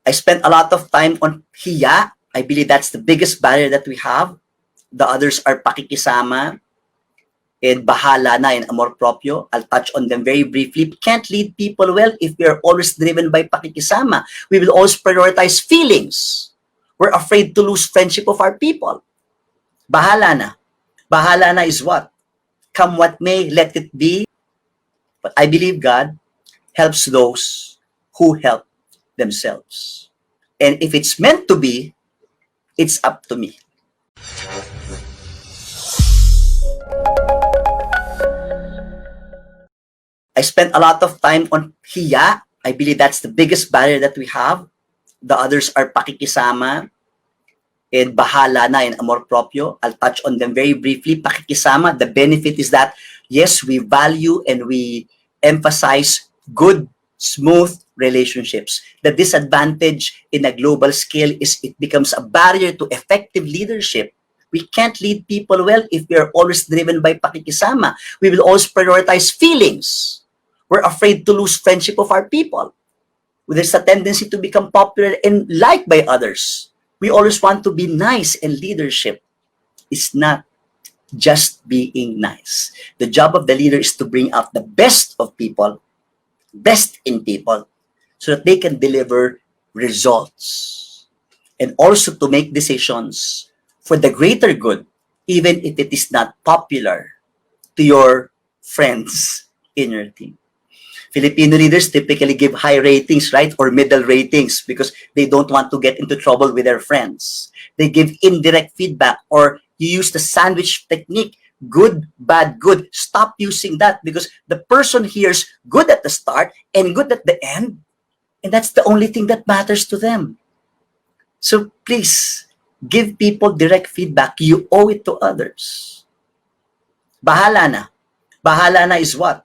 I spent a lot of time on hiya. I believe that's the biggest barrier that we have. The others are pakikisama and bahala na and amor propio. I'll touch on them very briefly. We can't lead people well if we are always driven by pakikisama. We will always prioritize feelings. We're afraid to lose friendship of our people. Bahala na. Bahala na is what? Come what may, let it be. But I believe God helps those who help themselves. And if it's meant to be, it's up to me. I spent a lot of time on hiya. I believe that's the biggest barrier that we have. The others are pakikisama and bahala na and amor propio. I'll touch on them very briefly. Pakikisama, the benefit is that, yes, we value and we emphasize good, smooth relationships. The disadvantage in a global scale is it becomes a barrier to effective leadership. We can't lead people well if we are always driven by pakikisama. We will always prioritize feelings. We're afraid to lose friendship of our people. There's a tendency to become popular and liked by others. We always want to be nice, and leadership is not just being nice. The job of the leader is to bring out the best of people, best in people, so that they can deliver results and also to make decisions for the greater good, even if it is not popular to your friends in your team. Filipino leaders typically give high ratings, right? Or middle ratings because they don't want to get into trouble with their friends. They give indirect feedback, or you use the sandwich technique. Good, bad, good. Stop using that because the person hears good at the start and good at the end. And that's the only thing that matters to them. So please, give people direct feedback. You owe it to others. Bahala na. Bahala na is what?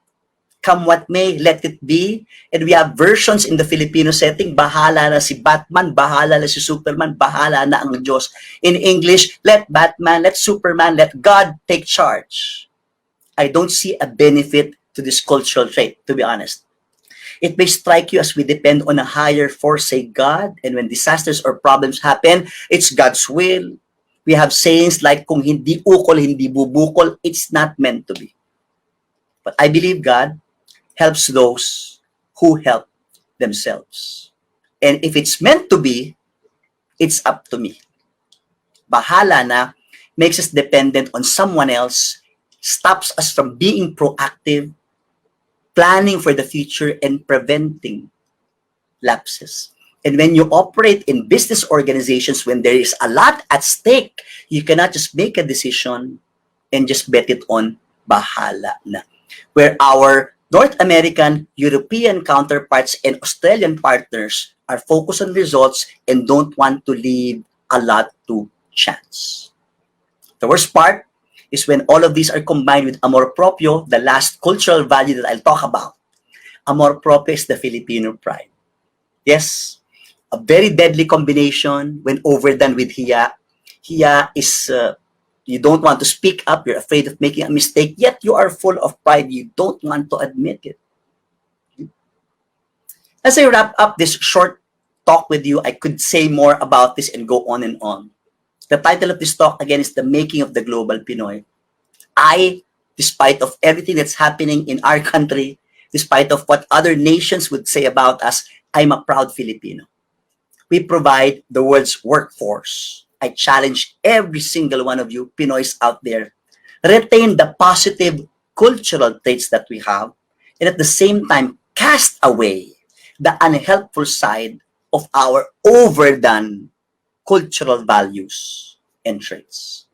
Come what may, let it be. And we have versions in the Filipino setting. Bahala na si Batman, bahala na si Superman, bahala na ang Diyos. In English, let Batman, let Superman, let God take charge. I don't see a benefit to this cultural trait, to be honest. It may strike you as we depend on a higher force, say God, and when disasters or problems happen, it's God's will. We have sayings like, kung hindi ukol, hindi bubukol, it's not meant to be. But I believe God helps those who help themselves. And if it's meant to be, it's up to me. Bahala na makes us dependent on someone else, stops us from being proactive, planning for the future, and preventing lapses. And when you operate in business organizations, when there is a lot at stake, you cannot just make a decision and just bet it on bahala na. Where our North American, European counterparts, and Australian partners are focused on results and don't want to leave a lot to chance. The worst part is when all of these are combined with amor propio, the last cultural value that I'll talk about. Amor propio is the Filipino pride. Yes, a very deadly combination when overdone with hiya. Hiya is you don't want to speak up, you're afraid of making a mistake, yet you are full of pride, you don't want to admit it. As I wrap up this short talk with you, I could say more about this and go on and on. The title of this talk, again, is The Making of the Global Pinoy. Despite of everything that's happening in our country, despite of what other nations would say about us, I'm a proud Filipino. We provide the world's workforce. I challenge every single one of you Pinoys out there, retain the positive cultural traits that we have, and at the same time, cast away the unhelpful side of our overdone cultural values and traits.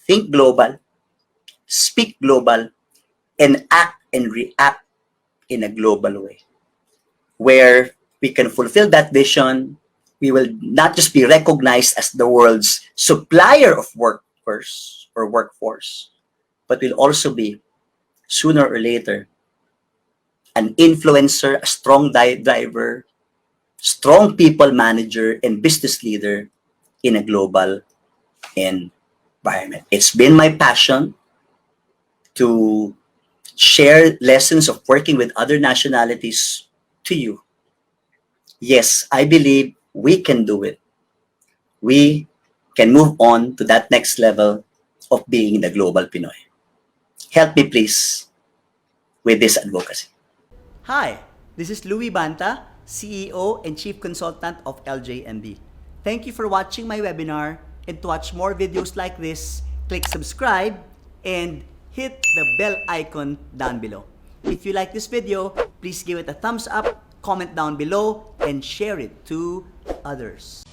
Think global, speak global, and act and react in a global way, where we can fulfill that vision. We will not just be recognized as the world's supplier of workforce, but will also be, sooner or later, an influencer, a strong driver, strong people manager, and business leader in a global environment. It's been my passion to share lessons of working with other nationalities to you. Yes, I believe we can do it. We can move on to that next level of being the global Pinoy. Help me, please, with this advocacy. Hi, this is Louis Banta, CEO and Chief Consultant of LJMB. Thank you for watching my webinar, and to watch more videos like this, click subscribe and hit the bell icon down below. If you like this video, please give it a thumbs up, comment down below, and share it to others.